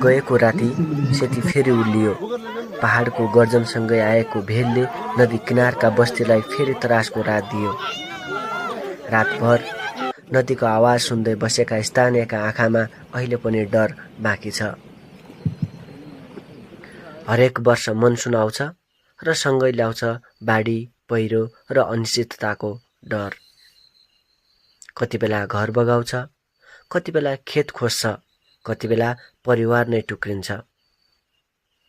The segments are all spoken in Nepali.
गएको राति सेती फेरि उल्लियो। पहाडको गर्जनसँगै आएको भेलले नदी किनारका बस्तीलाई फेरि त्रासको रात दियो। रातभर नदीको आवाज सुन्दै बसेका स्थानीयका आँखामा अहिले पनि डर बाँकी छ। हरेक वर्ष मनसुन आउँछ र सँगै ल्याउँछ बाढी, पहिरो र अनिश्चितताको डर। कति बेला घर बगाउँछ, कति बेला खेत खोज्छ, कति बेला परिवार नै टुक्रिन्छ।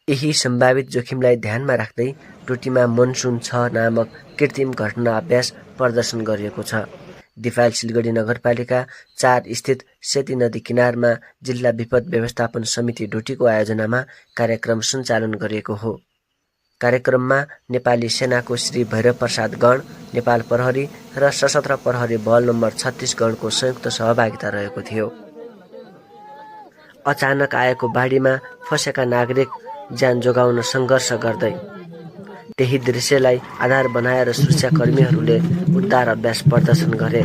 यही सम्भावित जोखिमलाई ध्यानमा राख्दै डोटीमा मनसुन 6 नामक कृत्रिम घटना अभ्यास प्रदर्शन गरिएको छ। दिफाल सिलगढी नगरपालिका 4 स्थित सेती नदी किनारमा जिल्ला विपद व्यवस्थापन समिति डोटीको आयोजनामा कार्यक्रम सञ्चालन गरिएको हो। कार्यक्रममा नेपाली सेनाको श्री भैरव प्रसाद गण, नेपाल प्रहरी र सशस्त्र प्रहरी बल नम्बर 36 गणको संयुक्त सहभागिता रहेको थियो। अचानक आएको बाढीमा फँसेका नागरिक ज्यान जोगाउन सङ्घर्ष गर्दै त्यही दृश्यलाई आधार बनाएर सुरक्षाकर्मीहरूले उद्धार अभ्यास प्रदर्शन गरे।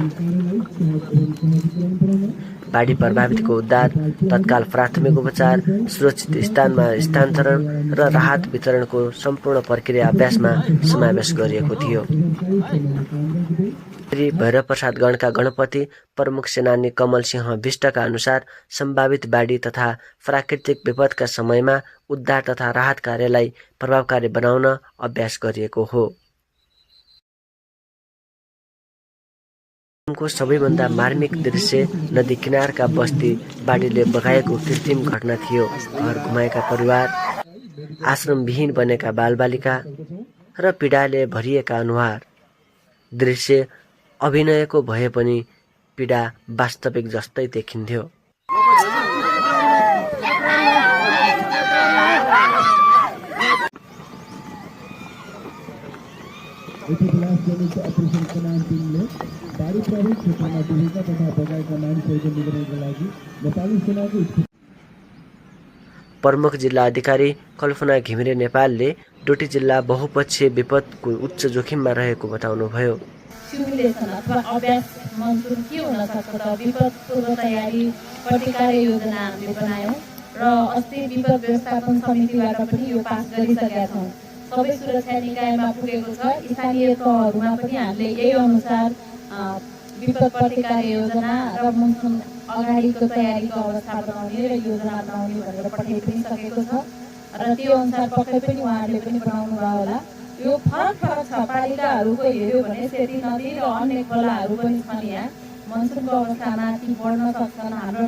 बाढी प्रभावितको उद्धार, तत्काल प्राथमिक उपचार, सुरक्षित स्थानमा स्थानान्तरण र राहत वितरणको सम्पूर्ण प्रक्रिया अभ्यासमा समावेश गरिएको थियो। श्री भैरव प्रसाद गणका गणपति प्रमुख सेनानी कमल सिंह विष्टका अनुसार सम्भावित बाढी तथा प्राकृतिक विपदका समयमा उद्धार तथा राहत कार्यलाई प्रभावकारी बनाउन अभ्यास गरिएको हो। को सबैभन्दा मार्मिक दृश्य नदी किनारका बस्ती बाढीले बगाएको कृत्रिम घटना थियो। घर गुमाएका परिवार, आश्रमविहीन बनेका बालबालिका र पीडाले भरिएका अनुहार। दृश्य अभिनयको भए पनि पीडा वास्तविक जस्तै देखिन्थ्यो। प्रमुख जिल्ला अधिकारी कल्पना घिमिरे नेपालले डोटी जिल्ला बहुपक्षीय विपदको उच्च जोखिममा रहेको बताउनुभयो। सिमुलेसन अथवा अभ्यास मनसुन के हुन सक्छ त विपद पूर्व तयारी प्रतिकार योजना हामीले बनायौँ र अस्ति विपद व्यवस्थापन समितिबाट पनि यो पास गरिसकेका छौँ। सबै सुरक्षा निकायमा पुगेको छ। स्थानीय तहहरूमा पनि हामीले यही अनुसार विपद प्रतिकार योजना र मनसुन अगाडिको तयारीको अवस्था बनाउने र योजना बनाउने भनेर पठाइ पनि सकेको छ र त्यो अनुसार पक्कै पनि उहाँहरूले पनि बनाउनु भयो होला। यो फरक छ। पालिकाहरूको हेऱ्यो भने सेती नदी र अन्य खोलाहरू पनि छन्। यहाँ मनसुनको अवस्थामा ती बढ्न सक्छन्। हाम्रो